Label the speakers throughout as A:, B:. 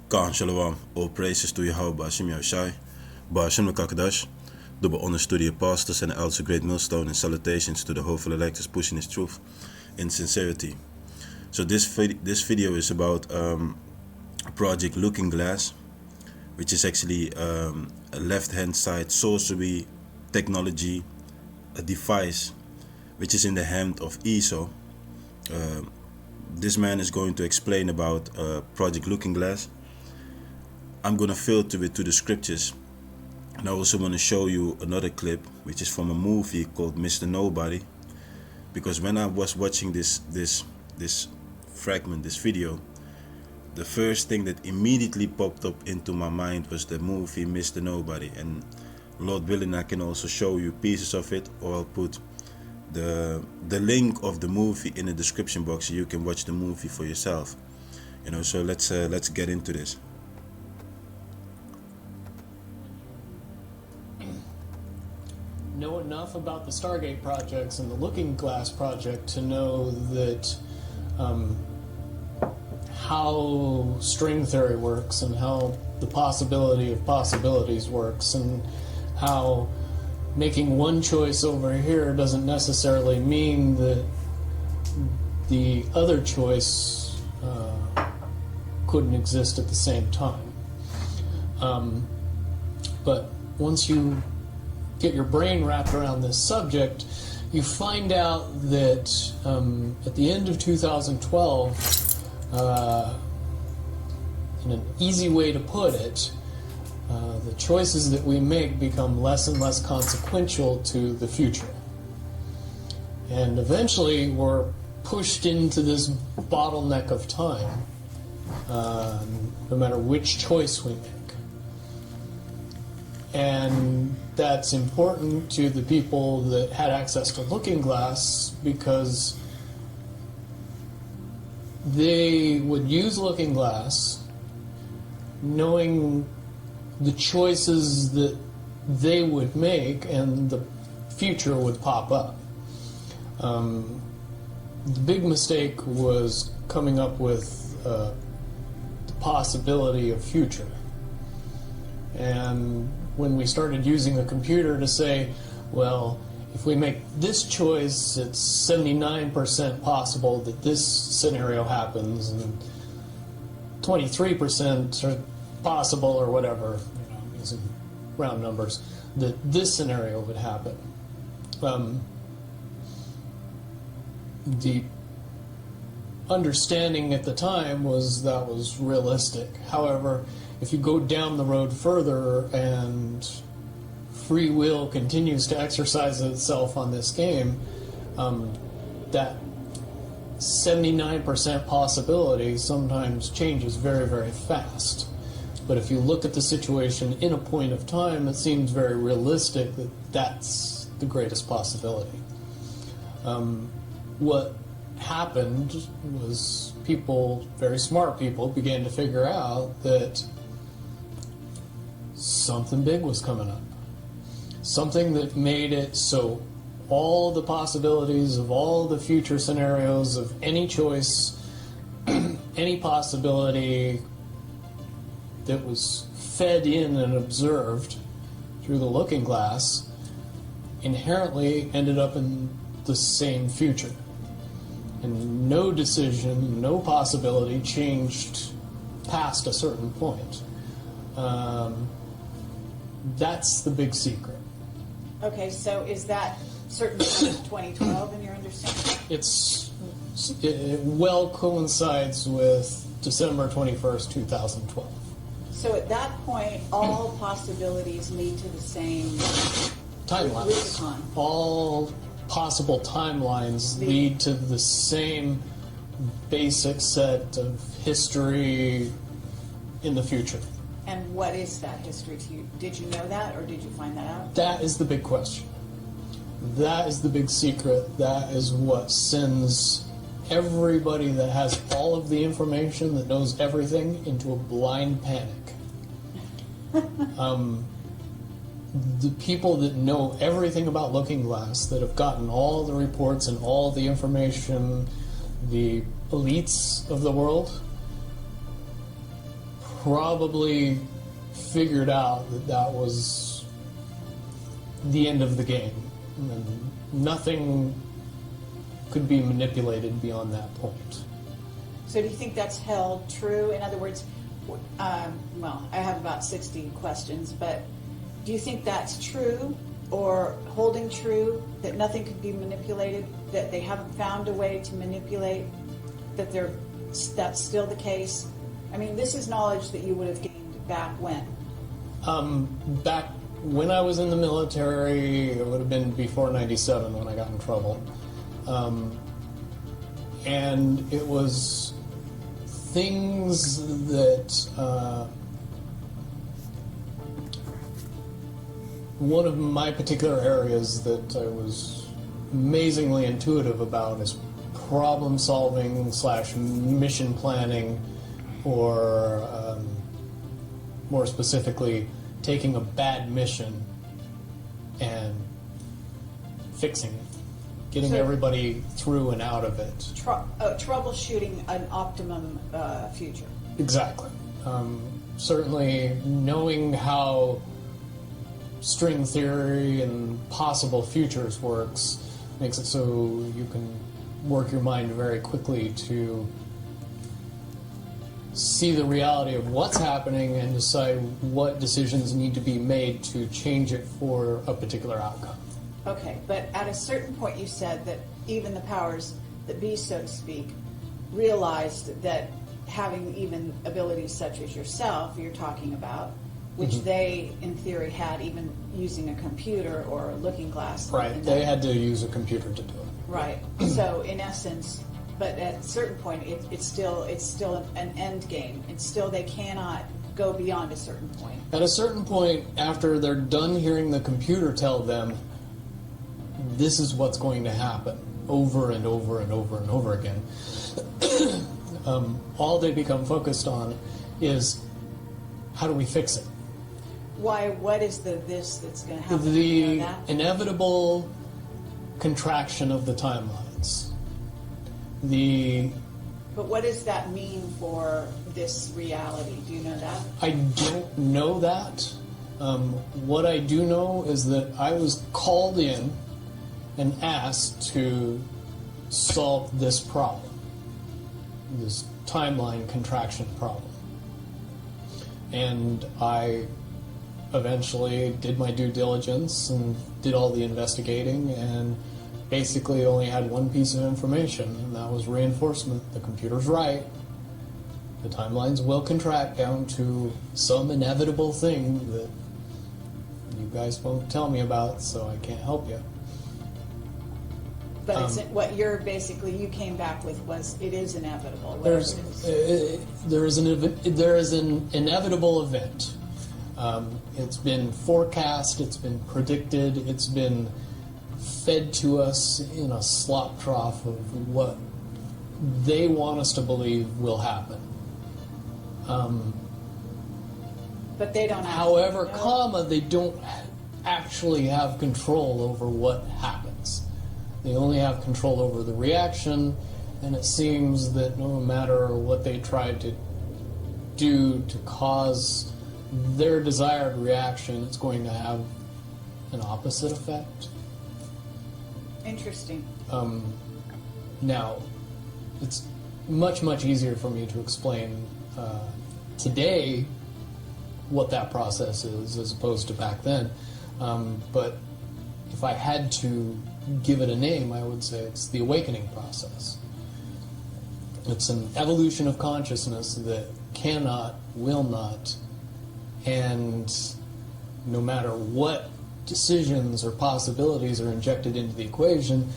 A: Khan Shalom, all praises to Yahawah Ba'ashim Yahawashi, Ba'ashim Kakadash, double honors to the apostles and the elders of Greatmillstone, and salutations to the hopeful electors pushing his truth in sincerity. So this video is about Project Looking Glass, which is actually a left-hand side sorcery technology, a device which is in the hand of Esau. This man is going to explain about Project Looking Glass. I'm going to filter it to the scriptures, and I also want to show you another clip which is from a movie called Mr. Nobody, because when I was watching this fragment, this video, the first thing that immediately popped up into my mind was the movie Mr. Nobody, and Lord willing I can also show you pieces of it, or I'll put the link of the movie in the description box so you can watch the movie for yourself. So let's get into this.
B: Know enough about the Stargate projects and the Looking Glass project to know that how string theory works, and how the possibility of possibilities works, and how making one choice over here doesn't necessarily mean that the other choice couldn't exist at the same time. But once you get your brain wrapped around this subject, you find out that at the end of 2012, in an easy way to put it, the choices that we make become less and less consequential to the future. And eventually we're pushed into this bottleneck of time, no matter which choice we make. And that's important to the people that had access to Looking Glass, because they would use Looking Glass knowing the choices that they would make, and the future would pop up. The big mistake was coming up with the possibility of future. And when we started using a computer to say, well, if we make this choice, it's 79% possible that this scenario happens, and 23% are possible, or whatever, using round numbers, that this scenario would happen. The understanding at the time was that was realistic. However, if you go down the road further and free will continues to exercise itself on this game, that 79% possibility sometimes changes very, very fast. But if you look at the situation in a point of time, it seems very realistic that that's the greatest possibility. What happened was people, very smart people, began to figure out that something big was coming up. Something that made it so all the possibilities of all the future scenarios of any choice, any possibility that was fed in and observed through the Looking Glass inherently ended up in the same future. And no decision, no possibility changed past a certain point. That's the big secret.
C: Okay, so is that certain 2012 in your understanding?
B: It well coincides with December 21st, 2012.
C: So at that point, all possibilities lead to the same
B: timelines.
C: Rubicon.
B: All possible timelines lead to the same basic set of history in the future.
C: And what is that history to you? Did you know that, or did you find that out?
B: That is the big question. That is the big secret. That is what sends everybody that has all of the information, that knows everything, into a blind panic. The people that know everything about Looking Glass, that have gotten all the reports and all the information, the elites of the world, probably figured out that that was the end of the game. And nothing could be manipulated beyond that point.
C: So do you think that's held true? In other words, well, I have about 60 questions, but do you think that's true or holding true, that nothing could be manipulated, that they haven't found a way to manipulate, that's still the case? I mean, this is knowledge that you would have gained back when?
B: Back when I was in the military, it would have been before 97 when I got in trouble. And it was things that one of my particular areas that I was amazingly intuitive about is problem solving / mission planning, or more specifically, taking a bad mission and fixing it, getting everybody through and out of it.
C: Troubleshooting an optimum future.
B: Exactly. Certainly knowing how string theory and possible futures works makes it so you can work your mind very quickly to see the reality of what's happening and decide what decisions need to be made to change it for a particular outcome.
C: Okay, but at a certain point you said that even the powers that be, so to speak, realized that having even abilities such as yourself, you're talking about, which they, in theory, had even using a computer or a looking glass.
B: Right, they had to use a computer to do it.
C: Right, so in essence, but at a certain point, it's still an end game. It's still, they cannot go beyond a certain point.
B: At a certain point, after they're done hearing the computer tell them, this is what's going to happen, over and over and over and over again, all they become focused on is, how do we fix it?
C: Why? What is this that's going to happen?
B: The inevitable contraction of the timelines.
C: But what does that mean for this reality? Do you know that?
B: I don't know that. What I do know is that I was called in and asked to solve this problem, this timeline contraction problem. And I eventually did my due diligence and did all the investigating, and basically only had one piece of information, and that was reinforcement. The computer's right. The timelines will contract down to some inevitable thing that you guys won't tell me about, so I can't help you.
C: But what you came back with was, it is inevitable.
B: There is an inevitable event. It's been forecast, it's been predicted, it's been fed to us in a slop trough of what they want us to believe will happen.
C: But they don't.
B: However, they don't actually have control over what happens. They only have control over the reaction, and it seems that no matter what they try to do to cause their desired reaction, it's going to have an opposite effect.
C: Interesting.
B: Now, it's much, much easier for me to explain today what that process is as opposed to back then. But if I had to give it a name, I would say it's the awakening process. It's an evolution of consciousness that cannot, will not, and no matter what decisions or possibilities are injected into the equation,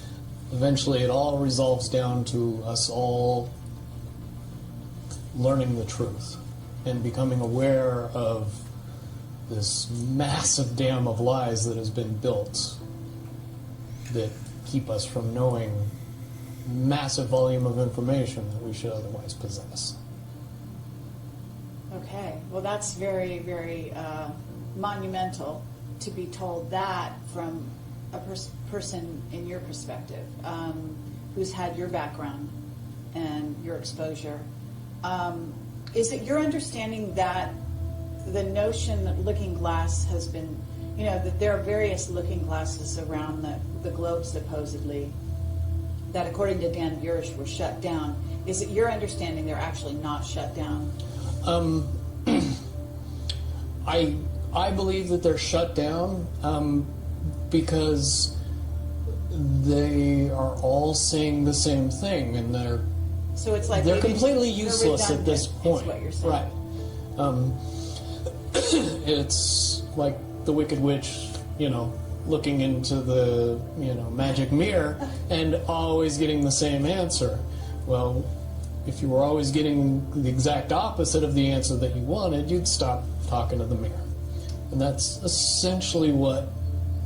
B: eventually it all resolves down to us all learning the truth and becoming aware of this massive dam of lies that has been built that keep us from knowing massive volume of information that we should otherwise possess.
C: Okay, well that's very, very monumental to be told that from a person in your perspective, who's had your background and your exposure. Is it your understanding that the notion that looking glass has been, that there are various looking glasses around the globe supposedly, that according to Dan Burish were shut down? Is it your understanding they're actually not shut down?
B: I believe that they're shut down because they are all saying the same thing, and
C: so it's like
B: they're completely useless at this point.
C: Is what you're saying.
B: Right. It's like the Wicked Witch, looking into the magic mirror and always getting the same answer. Well, if you were always getting the exact opposite of the answer that you wanted, you'd stop talking to the mirror. And that's essentially what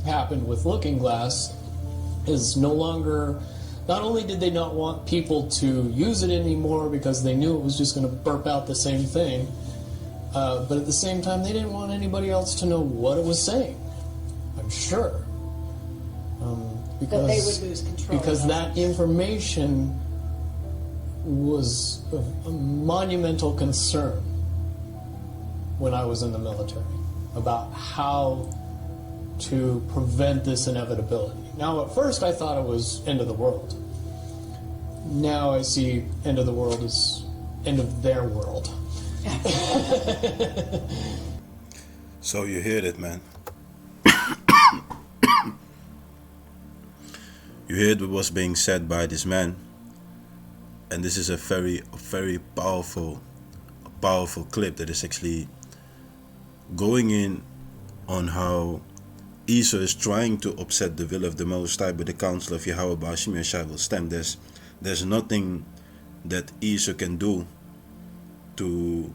B: happened with Looking Glass. Is no longer, not only did they not want people to use it anymore because they knew it was just going to burp out the same thing, but at the same time they didn't want anybody else to know what it was saying, I'm sure. Because
C: that they would lose control.
B: Because that information was a monumental concern when I was in the military about how to prevent this inevitability. Now, at first I thought it was end of the world. Now I see end of the world as end of their world.
A: So you heard it, man. You heard what was being said by this man, and this is a very powerful clip that is actually going in on how Esau is trying to upset the will of the Most High, but the counsel of Yahawah Simeon will stand. There's nothing that Esau can do to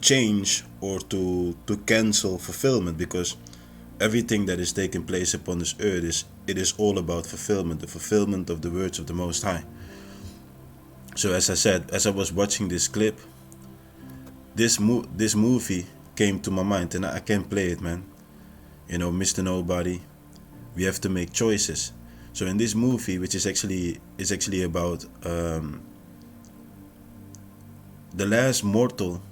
A: change or to cancel fulfillment, because everything that is taking place upon this earth is all about fulfillment, the fulfillment of the words of the Most High. So as I said, as I was watching this clip, this movie came to my mind, and I can't play it, man. Mr. Nobody, we have to make choices. So in this movie, which is actually about the last mortal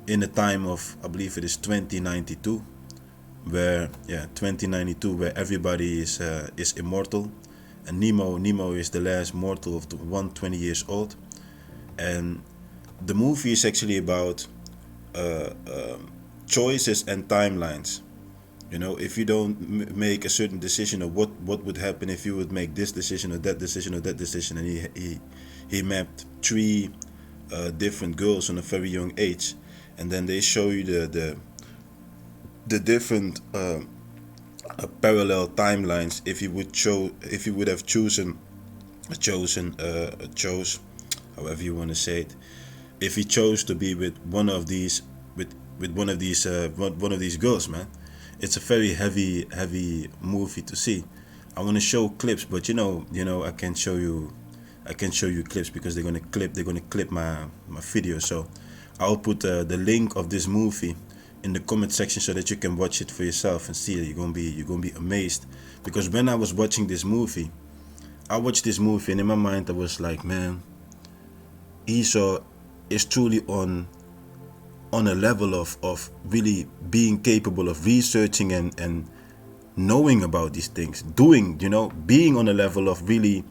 A: in the time of, I believe it is 2092, where everybody is immortal, and Nemo is the last mortal of 120 years old, and the movie is actually about choices and timelines. If you don't make a certain decision of what would happen if you would make this decision or that decision or that decision, and he mapped 3 different girls on a very young age, and then they show you the different parallel timelines. If you would have chosen, however you want to say it, if he chose to be with one of these girls, man. It's a very heavy movie to see. I want to show clips, but I can't show you clips because they're gonna clip my video. So I'll put the link of this movie in the comment section so that you can watch it for yourself and see it. You're gonna be amazed, because when I was watching this movie, I watched this movie and in my mind I was like, man, Esau is truly on a level of really being capable of researching and knowing about these things, being on a level of really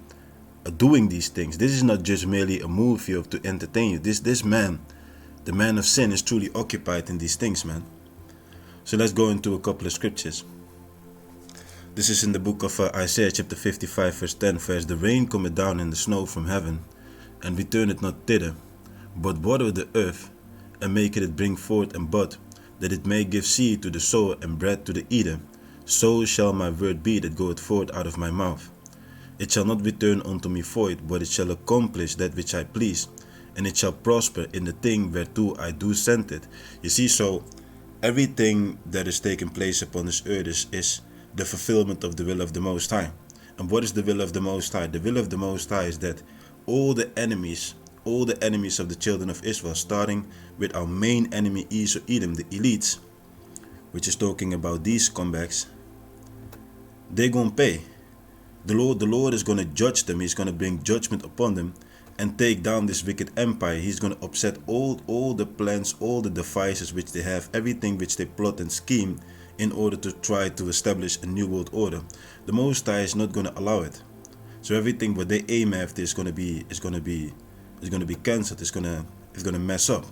A: doing these things. This is not just merely a movie to entertain you. This man, the man of sin, is truly occupied in these things, man. So let's go into a couple of scriptures. This is in the book of Isaiah chapter 55 verse 10. The rain cometh down and the snow from heaven, and returneth not thither, but water the earth, and maketh it bring forth and bud, that it may give seed to the sower and bread to the eater. So shall my word be that goeth forth out of my mouth. It shall not return unto me void, but it shall accomplish that which I please, and it shall prosper in the thing whereto I do send it. You see, so everything that is taking place upon this earth is the fulfillment of the will of the Most High. And what is the will of the Most High? The will of the Most High is that all the enemies of the children of Israel, starting with our main enemy Esau, Edom, the elites, which is talking about these scumbags, they're going to pay. The Lord is going to judge them. He's going to bring judgment upon them, and take down this wicked empire. He's going to upset all the plans, all the devices which they have, everything which they plot and scheme in order to try to establish a new world order. The Most High is not going to allow it. So everything what they aim after is going to be cancelled. It's going to mess up.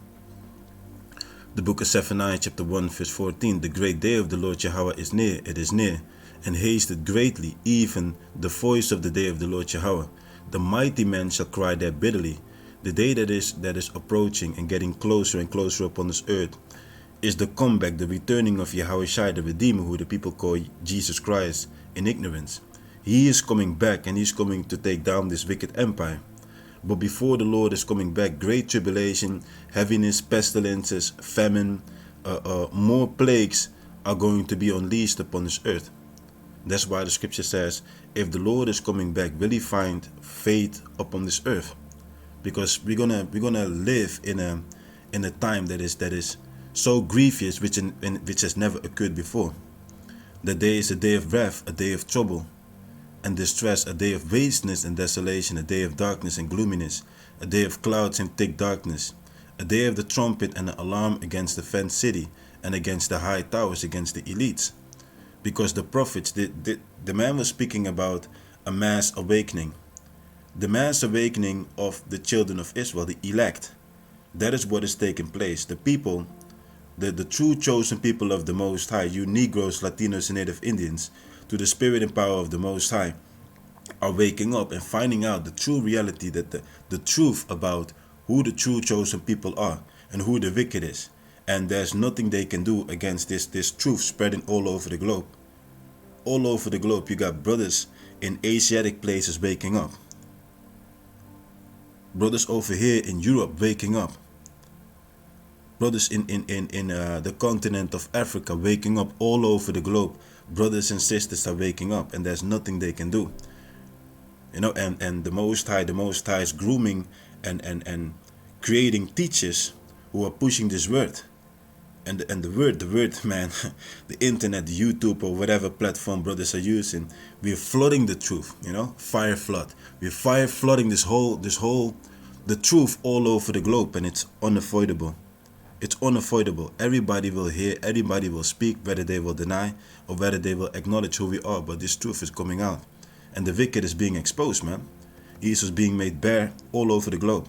A: The book of Zephaniah chapter 1 verse 14. The great day of the Lord Yahawah is near. It is near and hasted greatly, even the voice of the day of the Lord Yahawah. The mighty man shall cry there bitterly. The day that is approaching and getting closer and closer upon this earth is the comeback, the returning of Yahawashi, the Redeemer, who the people call Jesus Christ in ignorance. He is coming back, and he's coming to take down this wicked empire. But before the Lord is coming back, great tribulation, heaviness, pestilences, famine, more plagues are going to be unleashed upon this earth. That's why the scripture says, if the Lord is coming back, will he find faith upon this earth? Because we're gonna live in a time that is so grievous, which has never occurred before. The day is a day of wrath, a day of trouble and distress, a day of wasteness and desolation, a day of darkness and gloominess, a day of clouds and thick darkness, a day of the trumpet and the alarm against the fenced city and against the high towers, against the elites. Because the prophets, the man was speaking about a mass awakening. The mass awakening of the children of Israel, the elect. That is what is taking place. The people, the true chosen people of the Most High, you Negroes, Latinos, and Native Indians, to the spirit and power of the Most High, are waking up and finding out the true reality, that the truth about who the true chosen people are and who the wicked is. And there's nothing they can do against this truth spreading all over the globe. All over the globe, you got brothers in Asiatic places waking up. Brothers over here in Europe waking up. Brothers in the continent of Africa waking up. All over the globe, brothers and sisters are waking up, and there's nothing they can do. You know, and the Most High is grooming and creating teachers who are pushing this word. And the word, man, the internet, the YouTube, or whatever platform brothers are using, we're flooding the truth, you know, fire flood. We're fire flooding the truth all over the globe, and it's unavoidable. It's unavoidable. Everybody will hear, everybody will speak, whether they will deny or whether they will acknowledge who we are, but this truth is coming out. And the wicked is being exposed, man. Jesus is being made bare all over the globe.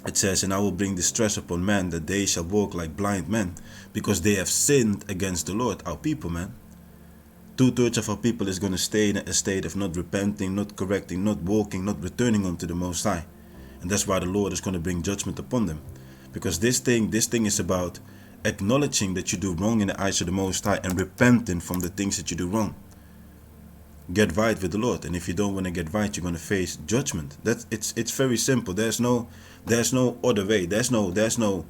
A: It says, and I will bring distress upon man, that they shall walk like blind men, because they have sinned against the Lord, our people, man. 2/3 of our people is going to stay in a state of not repenting, not correcting, not walking, not returning unto the Most High. And that's why the Lord is going to bring judgment upon them. Because this thing is about acknowledging that you do wrong in the eyes of the Most High and repenting from the things that you do wrong. Get right with the Lord, and if you don't want to get right, you're going to face judgment. It's very simple. There's no other way. There's no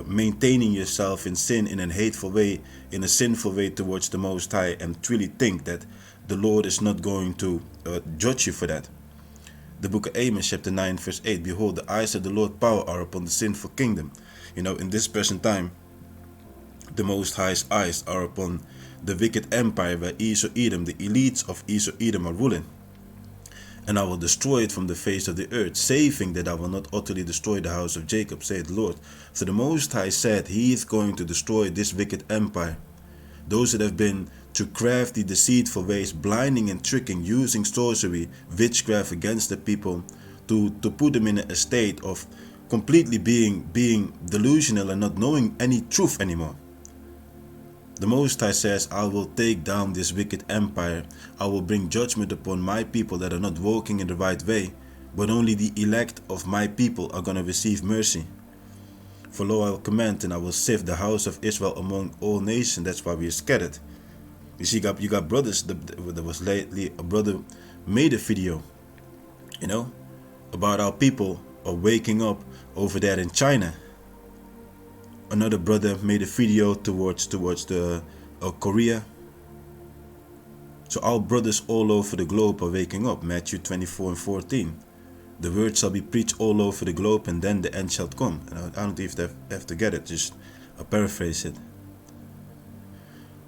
A: maintaining yourself in sin, in a hateful way, in a sinful way towards the Most High, and truly think that the Lord is not going to judge you for that. The book of Amos chapter 9 verse 8, behold, the eyes of the Lord power are upon the sinful kingdom. You know, in this present time, the Most High's eyes are upon the wicked empire where Edom, the elites of Edom, are ruling. And I will destroy it from the face of the earth, saving that I will not utterly destroy the house of Jacob, saith the Lord. So the Most High said he is going to destroy this wicked empire. Those that have been to crafty, deceitful ways, blinding and tricking, using sorcery, witchcraft against the people, to put them in a state of completely being delusional and not knowing any truth anymore. The Most High says, I will take down this wicked empire. I will bring judgment upon my people that are not walking in the right way, but only the elect of my people are going to receive mercy. For lo, I will command, and I will sift the house of Israel among all nations. That's why we are scattered. You see, you got brothers. There was lately a brother made a video, you know, about our people are waking up over there in China. Another brother made a video towards the Korea. So our brothers all over the globe are waking up. Matthew 24:14. The word shall be preached all over the globe, and then the end shall come. And I don't know if they have to get it. Just I paraphrase it.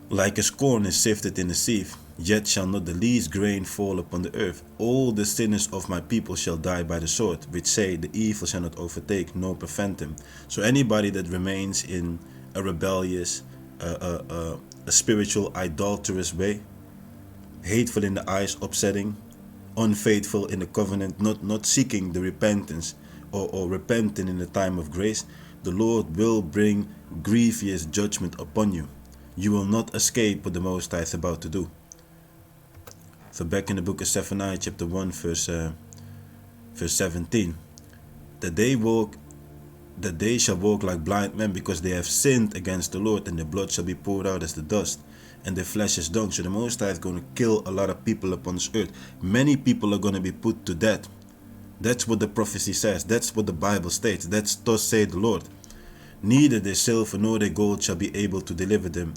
A: Like as corn is sifted in the sieve, Yet shall not the least grain fall upon the earth. All the sinners of my people shall die by the sword, which say, the evil shall not overtake nor prevent them. So anybody that remains in a rebellious, a spiritual, idolatrous way, hateful in the eyes, upsetting, unfaithful in the covenant, not seeking the repentance or repenting in the time of grace, the Lord will bring grievous judgment upon you. You will not escape what the Most High is about to do. So back in the book of Zephaniah chapter 1 verse 17, that they shall walk like blind men, because they have sinned against the Lord, and their blood shall be poured out as the dust, and their flesh is dung. So the Most High is going to kill a lot of people upon this earth. Many people are going to be put to death. That's what the prophecy says. That's what the Bible states. That's thus saith the Lord. Neither their silver nor their gold shall be able to deliver them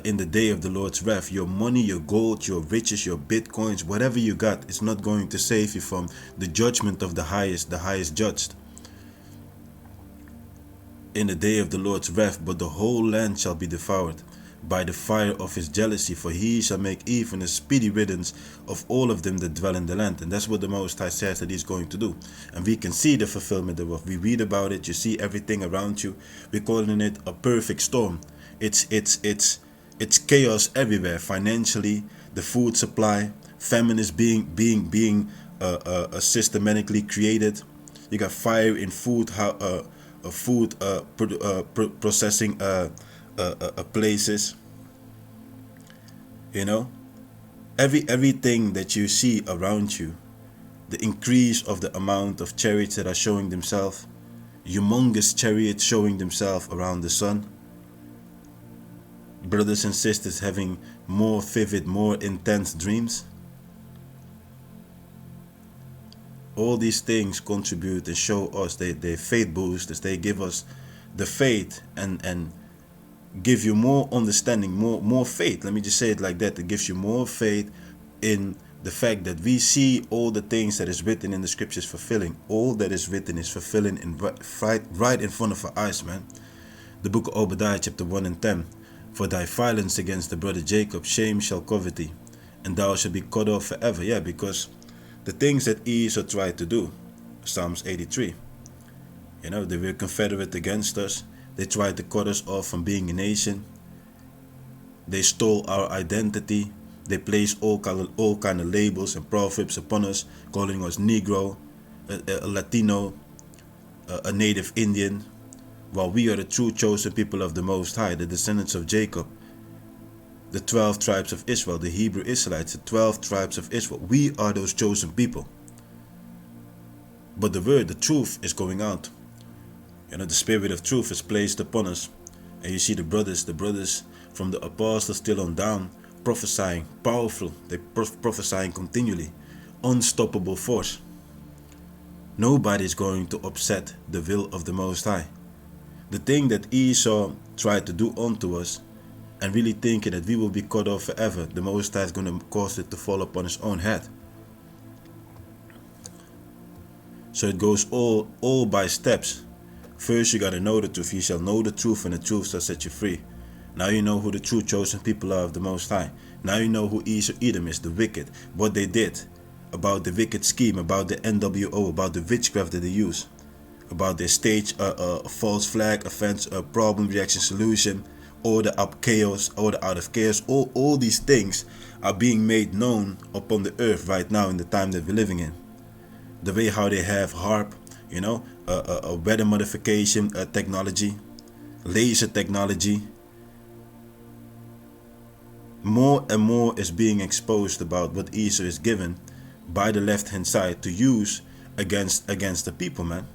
A: in the day of the Lord's wrath. Your money, your gold, your riches, your bitcoins, whatever you got, is not going to save you from the judgment of the highest judged in the day of the Lord's wrath. But the whole land shall be devoured by the fire of his jealousy, for he shall make even a speedy riddance of all of them that dwell in the land. And that's what the Most High says that he's going to do. And we can see the fulfillment thereof. We read about it, you see everything around you. We're calling it a perfect storm. It's chaos everywhere. Financially, the food supply, famine is being systematically created. You got fire in food, processing places. You know, everything that you see around you, the increase of the amount of chariots that are showing themselves, humongous chariots showing themselves around the sun, brothers and sisters having more vivid, more intense dreams. All these things contribute and show us, they faith boosters. They give us the faith and give you more understanding, more faith. Let me just say it like that. It gives you more faith in the fact that we see all the things that is written in the scriptures fulfilling. All that is written is fulfilling right in front of our eyes, man. The book of Obadiah chapter 1 and 10. For thy violence against the brother Jacob, shame shall cover thee, and thou shalt be cut off forever. Yeah, because the things that Esau tried to do, Psalms 83, you know, they were confederate against us. They tried to cut us off from being a nation. They stole our identity. They placed all kind of labels and proverbs upon us, calling us Negro, a Latino, a native Indian, while we are the true chosen people of the Most High, the descendants of Jacob, the 12 tribes of Israel, the Hebrew Israelites, the 12 tribes of Israel. We are those chosen people. But the word, the truth, is going out. You know, the spirit of truth is placed upon us. And you see the brothers from the apostles till on down, prophesying, powerful. They prophesying continually. Unstoppable force. Nobody is going to upset the will of the Most High. The thing that Esau tried to do unto us, and really thinking that we will be cut off forever, the Most High is going to cause it to fall upon his own head. So it goes all by steps. First you got to know the truth. You shall know the truth, and the truth shall set you free. Now you know who the true chosen people are of the Most High. Now you know who Edom is, the wicked, what they did, about the wicked scheme, about the NWO, about the witchcraft that they use, about their stage false flag offense, problem, reaction, solution, order up chaos, order out of chaos. All these things are being made known upon the earth right now in the time that we're living in. The way how they have HARP, you know, weather modification technology, laser technology. More and more is being exposed about what Esau is given by the left hand side to use against the people, man.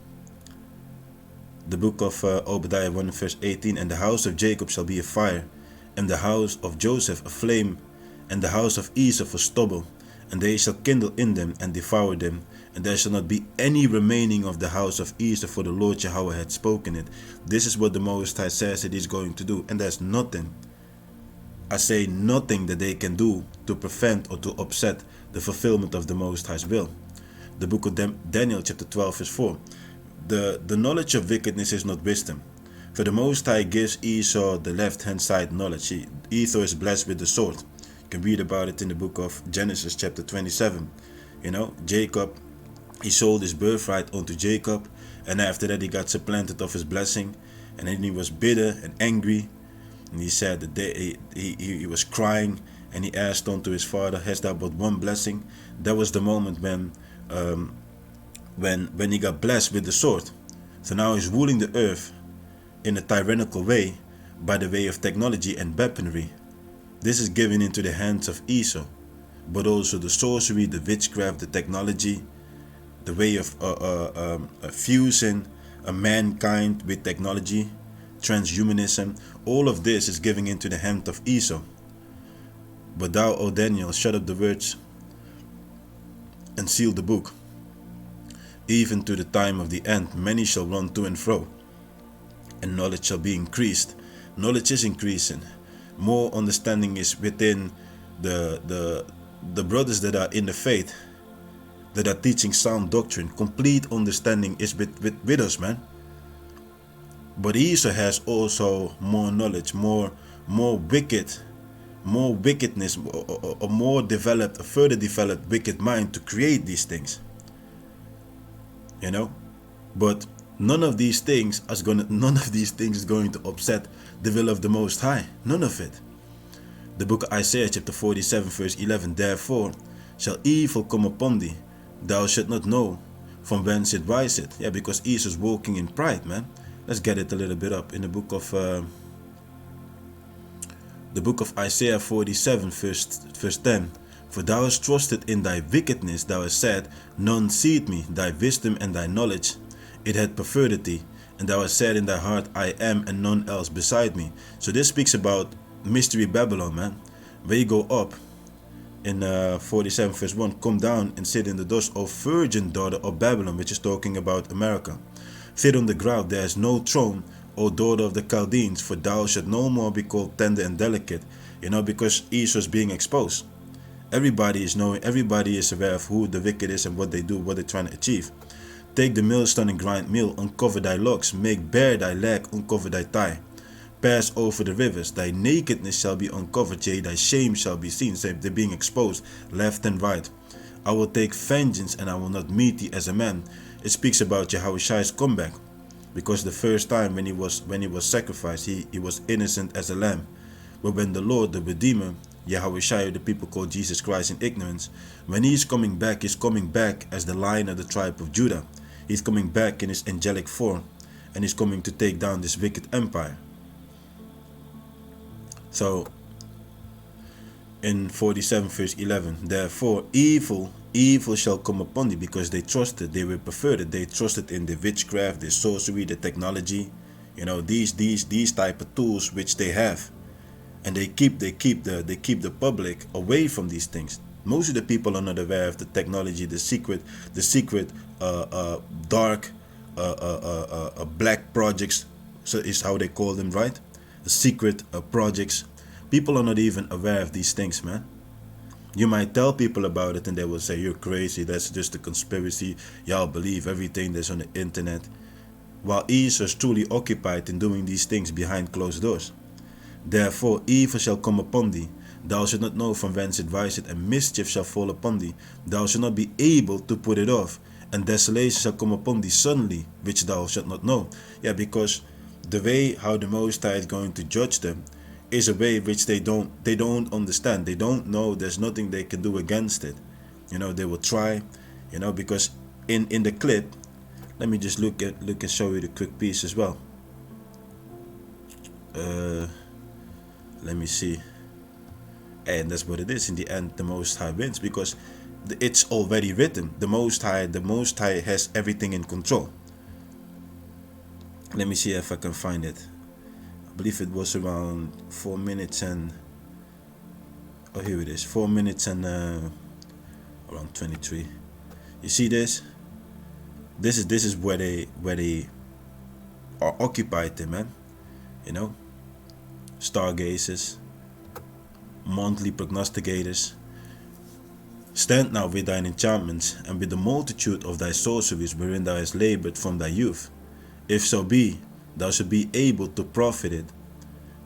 A: The book of Obadiah 1 verse 18, and the house of Jacob shall be a fire, and the house of Joseph a flame, and the house of Esau for stubble, and they shall kindle in them and devour them, and there shall not be any remaining of the house of Esau, for the Lord Yahawah had spoken it. This is what the Most High says that he's going to do, and there's nothing, I say nothing, that they can do to prevent or to upset the fulfillment of the Most High's will. The book of Daniel chapter 12 verse 4. The knowledge of wickedness is not wisdom, for the Most High gives Esau the left hand side knowledge. Esau is blessed with the sword. can read about it in the book of Genesis chapter 27. You know, Jacob, he sold his birthright unto Jacob, and after that he got supplanted of his blessing, and then he was bitter and angry, and he said that he was crying, and he asked unto his father, hast thou but one blessing? That was the moment when he got blessed with the sword. So now he's ruling the earth in a tyrannical way, by the way of technology and weaponry. This is given into the hands of Esau, but also the sorcery, the witchcraft, the technology, the way of fusing mankind with technology, transhumanism. All of this is given into the hand of Esau. But thou, O Daniel, shut up the words and seal the book. Even to the time of the end, many shall run to and fro, and knowledge shall be increased. Knowledge is increasing. More understanding is within the brothers that are in the faith, that are teaching sound doctrine. Complete understanding is with us, man. But Esau has also more knowledge, more wickedness, or more developed, a further developed wicked mind to create these things. You know, but none of these things is going to upset the will of the Most High. None of it. The book of Isaiah chapter 47 verse 11. Therefore shall evil come upon thee, thou shalt not know from whence it riseth. Yeah, because Esau's walking in pride, man. Let's get it a little bit up in the book of Isaiah 47 verse 10. For thou hast trusted in thy wickedness, thou hast said, none seeth me, thy wisdom and thy knowledge, it had perverted thee. And thou hast said in thy heart, I am, and none else beside me. So this speaks about mystery Babylon, man. Where you go up in 47 verse 1, come down and sit in the dust, O virgin daughter of Babylon, which is talking about America. Sit on the ground, there is no throne, O daughter of the Chaldeans, for thou shalt no more be called tender and delicate. You know, because Esau is being exposed. Everybody is knowing, everybody is aware of who the wicked is and what they do, what they're trying to achieve. Take the millstone and grind meal, uncover thy locks, make bare thy leg, uncover thy thigh. Pass over the rivers, thy nakedness shall be uncovered, yea, thy shame shall be seen. So they're being exposed left and right. I will take vengeance and I will not meet thee as a man. It speaks about Yahawashi's comeback, because the first time when he was sacrificed, he was innocent as a lamb. But when the Lord, the Redeemer, Yahawashi, the people call Jesus Christ in ignorance, when he's coming back as the Lion of the tribe of Judah. He's coming back in his angelic form, and he's coming to take down this wicked empire. So in 47 verse 11, therefore evil shall come upon thee, because they were perverted, they trusted in the witchcraft, the sorcery, the technology, you know, these type of tools which they have. And they keep the public away from these things. Most of the people are not aware of the technology, the secret dark black projects, so is how they call them, right? The secret projects. People are not even aware of these things, man. You might tell people about it and they will say, you're crazy, that's just a conspiracy, y'all believe everything that's on the internet. While Esau is truly occupied in doing these things behind closed doors. Therefore evil shall come upon thee, thou shalt not know from whence it riseth, and mischief shall fall upon thee, thou shalt not be able to put it off, and desolation shall come upon thee suddenly, which thou shalt not know. Yeah, because the way how the Most High is going to judge them is a way which they don't understand. They don't know. There's nothing they can do against it. You know, they will try, you know, because in the clip, let me just look and show you the quick piece as well. Let me see. And that's what it is. In the end, the Most High wins, because it's already written. The Most High has everything in control. Let me see if I can find it. I believe it was around 4 minutes and, oh, here it is, 4 minutes and around 23. You see this? This is where they are occupied in, man. You know, stargazers, monthly prognosticators. Stand now with thine enchantments, and with the multitude of thy sorceries wherein thou hast labored from thy youth. If so be, thou shalt be able to profit it,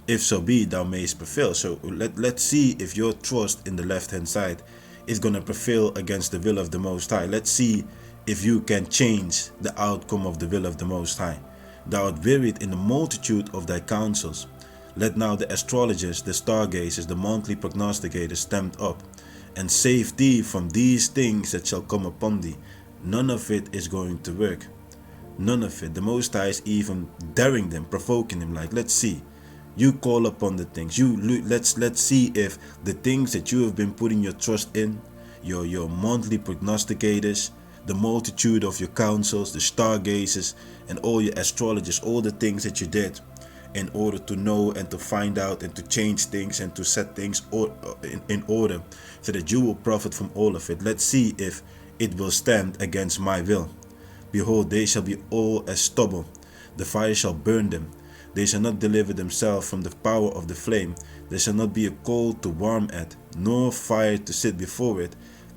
A: if so be thou mayest prevail. So let's see if your trust in the left hand side is going to prevail against the will of the Most High. Let's see if you can change the outcome of the will of the Most High. Thou art wearied in the multitude of thy counsels. Let now the astrologers, the stargazers, the monthly prognosticators stand up, and save thee from these things that shall come upon thee. None of it is going to work. None of it. The Most High is even daring them, provoking them, like, let's see. You call upon the things. Let's see if the things that you have been putting your trust in, your monthly prognosticators, the multitude of your councils, the stargazers, and all your astrologers, all the things that you did in order to know and to find out and to change things and to set things in order so that you will profit from all of it. Let's see if it will stand against my will. Behold, they shall be all as stubble. The fire shall burn them. They shall not deliver themselves from the power of the flame. There shall not be a coal to warm at, nor fire to sit before it.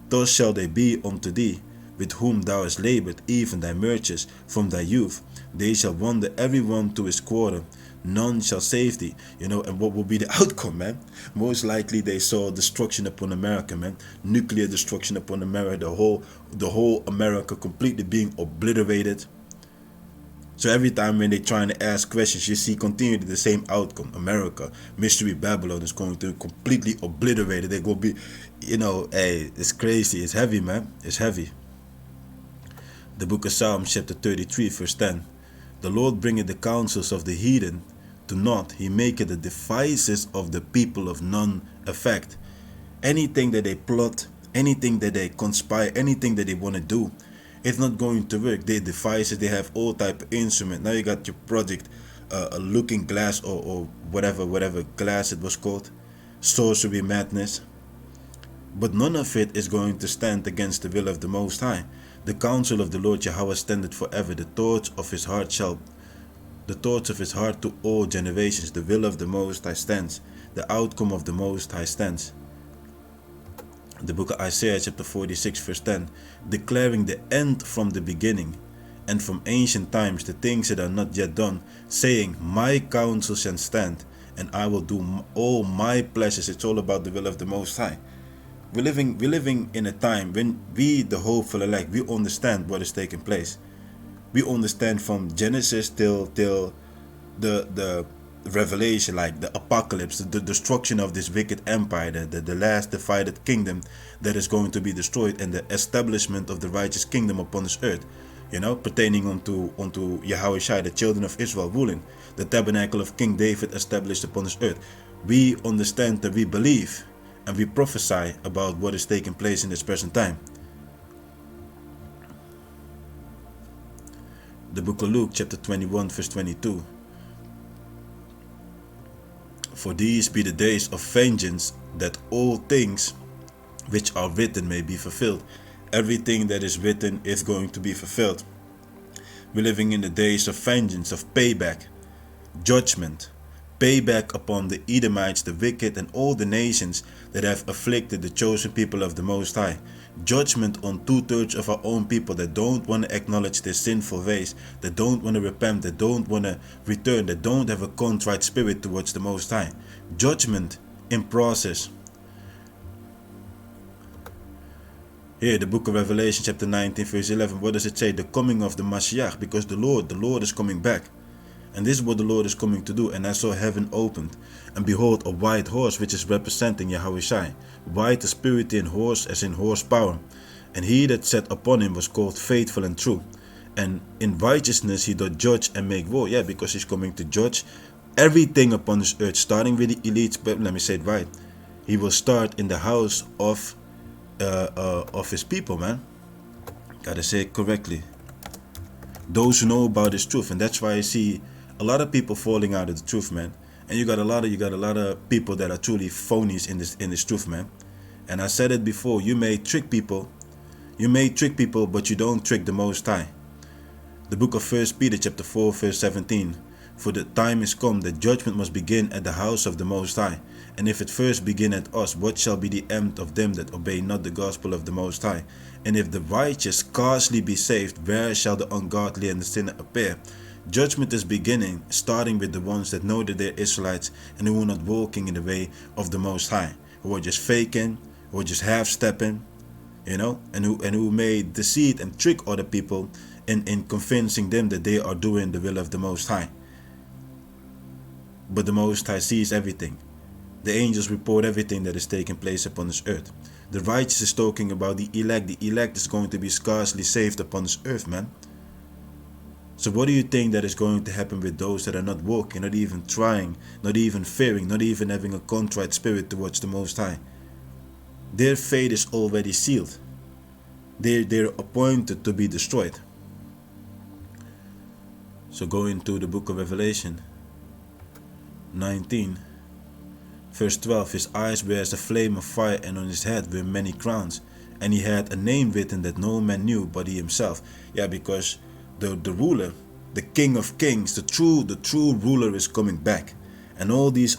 A: Thus shall they be unto thee, with whom thou hast labored, even thy merchants from thy youth. They shall wander every one to his quarter. None shall save thee. And what will be the outcome, man? Most likely they saw destruction upon America, man. Nuclear destruction upon America. The whole America completely being obliterated. So every time when they're trying to ask questions, you see continually the same outcome. America, Mystery Babylon is going to completely obliterate it. They're going to be, hey, it's crazy. It's heavy, man. It's heavy. The book of Psalms, chapter 33, verse 10. The Lord bringeth the counsels of the heathen to naught. He maketh the devices of the people of none effect. Anything that they plot, anything that they conspire, anything that they want to do, it's not going to work. They devices, they have all type of instrument. Now you got your project, a looking glass or whatever glass it was called, sorcery, madness. But none of it is going to stand against the will of the Most High. The counsel of the Lord Yahawah standeth forever. The thoughts of his heart to all generations. The will of the Most High stands. The outcome of the Most High stands. The book of Isaiah chapter 46 verse 10, declaring the end from the beginning, and from ancient times the things that are not yet done, saying, my counsel shall stand, and I will do all my pleasures. It's all about the will of the Most High. We're living in a time when we, the hopeful elect, we understand what is taking place. We understand from Genesis till the Revelation, like the apocalypse, the destruction of this wicked empire, the last divided kingdom that is going to be destroyed, and the establishment of the righteous kingdom upon this earth, pertaining unto Yahawashi, the children of Israel ruling, the tabernacle of King David established upon this earth. We understand that we believe and we prophesy about what is taking place in this present time. The book of Luke chapter 21 verse 22. For these be the days of vengeance, that all things which are written may be fulfilled. Everything that is written is going to be fulfilled. We're living in the days of vengeance, of payback, judgment, payback upon the Edomites, the wicked, and all the nations that have afflicted the chosen people of the Most High. Judgment on 2/3 of our own people that don't want to acknowledge their sinful ways, that don't want to repent, that don't want to return, that don't have a contrite spirit towards the Most High. Judgment in process. Here, the book of Revelation chapter 19 verse 11, what does it say? The coming of the Mashiach, because the Lord is coming back. And this is what the Lord is coming to do. And I saw heaven opened, and behold, a white horse, which is representing Yahawashi. White is purity, and horse as in horsepower. And he that sat upon him was called faithful and true. And in righteousness he doth judge and make war. Yeah, because he's coming to judge everything upon this earth, starting with the elites. But let me say it right. He will start in the house of his people, man. Gotta say it correctly. Those who know about this truth. And that's why I see a lot of people falling out of the truth, man. And you got a lot of people that are truly phonies in this truth, man. And I said it before, you may trick people, but you don't trick the Most High. The book of 1 Peter chapter 4 verse 17. For the time is come that judgment must begin at the house of the Most High. And if it first begin at us, what shall be the end of them that obey not the gospel of the Most High? And if the righteous scarcely be saved, where shall the ungodly and the sinner appear? Judgment is beginning, starting with the ones that know that they're Israelites and who are not walking in the way of the Most High, who are just faking, who are just half-stepping, and who may deceive and trick other people in convincing them that they are doing the will of the Most High. But the Most High sees everything. The angels report everything that is taking place upon this earth. The righteous is talking about the elect. The elect is going to be scarcely saved upon this earth, man. So what do you think that is going to happen with those that are not walking, not even trying, not even fearing, not even having a contrite spirit towards the Most High? Their fate is already sealed. They're appointed to be destroyed. So go into the book of Revelation 19. Verse 12, his eyes were as a flame of fire, and on his head were many crowns, and he had a name written that no man knew but he himself. Yeah, because the ruler, the King of Kings, the true ruler is coming back, and all these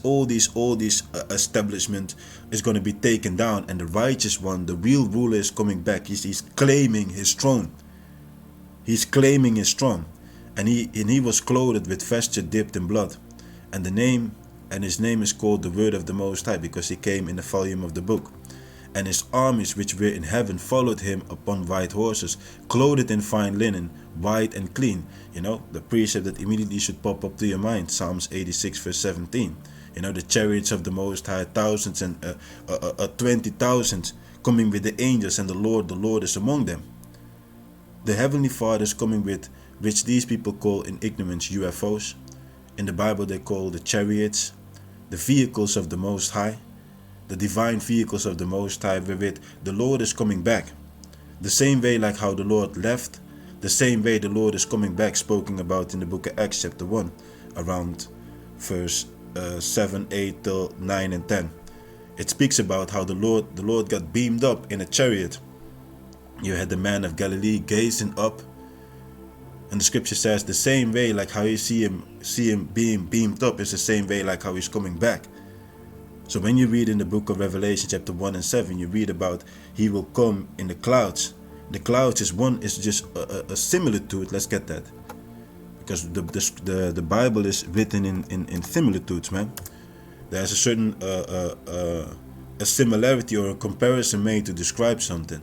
A: establishment is going to be taken down, and the righteous one, the real ruler, is coming back. He's claiming his throne. He's claiming his throne, and he was clothed with vesture dipped in blood, and his name is called the Word of the Most High, because he came in the volume of the book. And his armies which were in heaven followed him upon white horses, clothed in fine linen, white and clean. The precept that immediately should pop up to your mind, Psalms 86 verse 17. The chariots of the Most High, thousands and 20,000 coming with the angels, and the Lord is among them. The Heavenly Father is coming with, which these people call in ignorance UFOs. In the Bible they call the chariots, the vehicles of the Most High, the divine vehicles of the Most High, wherewith the Lord is coming back. The same way like how the Lord left, the same way the Lord is coming back, spoken about in the book of Acts chapter 1, around verse 7, 8 till 9 and 10. It speaks about how the Lord got beamed up in a chariot. You had the man of Galilee gazing up, and the scripture says the same way like how you see him being beamed up is the same way like how he's coming back. So when you read in the book of Revelation chapter 1 and 7, you read about he will come in the clouds. The clouds is just a similitude. Let's get that, because the Bible is written in similitudes, man. There's a certain a similarity or a comparison made to describe something.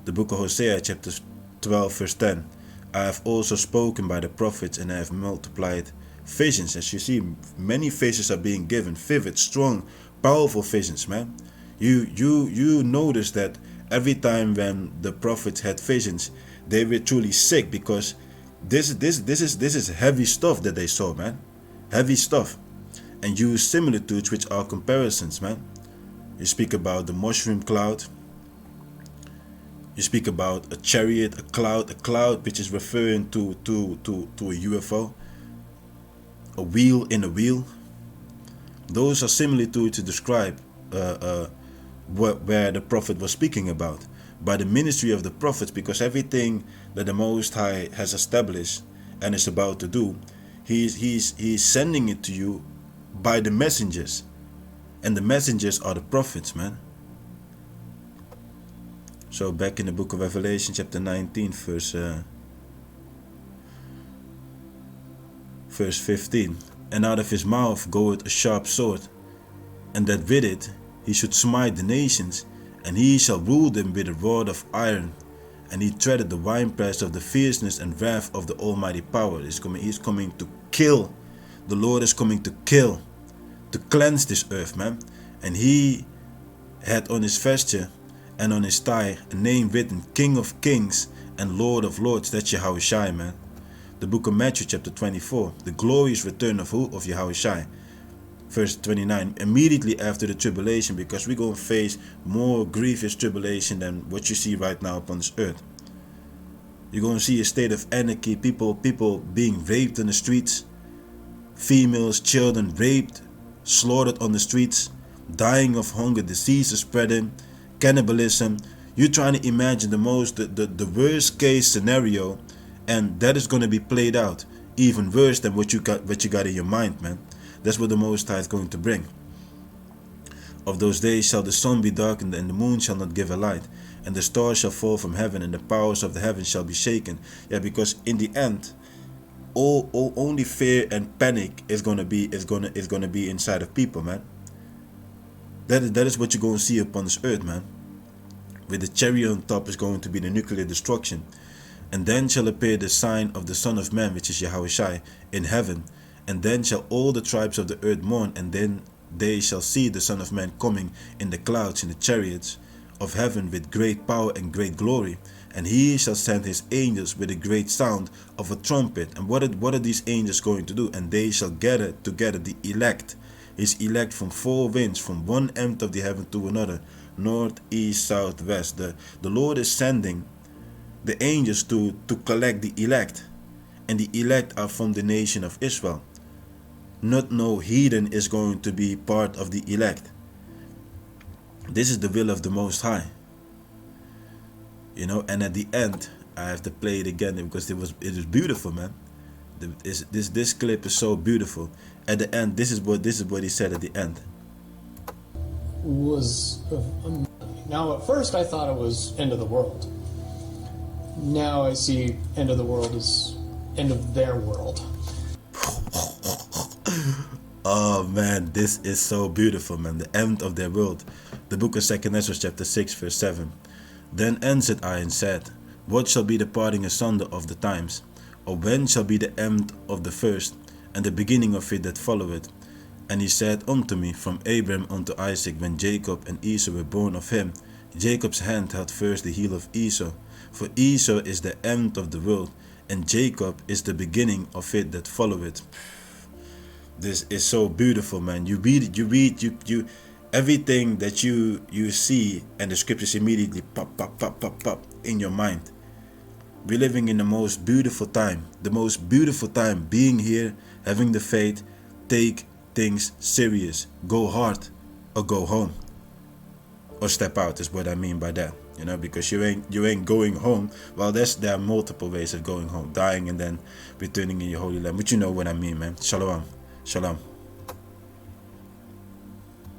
A: The book of Hosea chapter 12 verse 10. I have also spoken by the prophets, and I have multiplied visions. As you see, many visions are being given, vivid, strong, powerful visions, man. You notice that every time when the prophets had visions, they were truly sick, because this is heavy stuff that they saw, man. Heavy stuff. And use similitudes, which are comparisons, man. You speak about the mushroom cloud. You speak about a chariot, a cloud which is referring to a UFO, a wheel in a wheel. Those are similitudes to describe where the prophet was speaking about, by the ministry of the prophets, because everything that the Most High has established and is about to do, he's sending it to you by the messengers, and the messengers are the prophets, man. So back in the book of Revelation chapter 19 verse 15. And out of his mouth goeth a sharp sword, and that with it he should smite the nations, and he shall rule them with a rod of iron. And he treaded the winepress of the fierceness and wrath of the almighty power. He's coming to kill. The Lord is coming to kill, to cleanse this earth, man. And he had on his vesture and on his thigh a name written, King of Kings and Lord of Lords. That's Yahawashi, man. The book of Matthew chapter 24, the glorious return of who? Of Yahawashi. Verse 29, immediately after the tribulation, because we're going to face more grievous tribulation than what you see right now upon this earth. You're going to see a state of anarchy, people being raped in the streets, females, children raped, slaughtered on the streets, dying of hunger, diseases spreading, cannibalism. You're trying to imagine the worst case scenario, and that is going to be played out even worse than what you got in your mind, man. That's what the Most High is going to bring. Of those days shall the sun be darkened, and the moon shall not give a light, and the stars shall fall from heaven, and the powers of the heavens shall be shaken. Yeah, because in the end, only fear and panic is gonna be inside of people, man. That is what you're going to see upon this earth, man. With the cherry on top is going to be the nuclear destruction. And then shall appear the sign of the Son of Man, which is Yahawashi, in heaven. And then shall all the tribes of the earth mourn, and then they shall see the Son of Man coming in the clouds, in the chariots of heaven, with great power and great glory. And he shall send his angels with a great sound of a trumpet. And what are these angels going to do? And they shall gather together the elect, his elect from four winds, from one end of the heaven to another, north, east, south, west. The Lord is sending the angels to collect the elect. And the elect are from the nation of Israel. Not no heathen is going to be part of the elect. This is the will of the Most High. You know, and at the end, I have to play it again because it was beautiful, man. This clip is so beautiful. At the end, this is what he said at the end.
B: Now at first I thought it was end of the world. Now I see end of the world as end of their world.
A: Oh man, this is so beautiful, man. The end of their world. The book of 2 Ezra chapter 6 verse 7. Then answered I and said, what shall be the parting asunder of the times? Or when shall be the end of the first, and the beginning of it that followeth? And he said unto me, from Abraham unto Isaac, when Jacob and Esau were born of him, Jacob's hand held first the heel of Esau. For Esau is the end of the world, and Jacob is the beginning of it that followeth. This is so beautiful, man. You read everything that you see, and the scriptures immediately pop in your mind. We're living in the most beautiful time. The most beautiful time being here, having the faith, take things serious. Go hard or go home. Or step out is what I mean by that. You know, because you ain't going home. Well, there are multiple ways of going home. Dying and then returning in your holy land. But you know what I mean, man. Shalom. Shalom.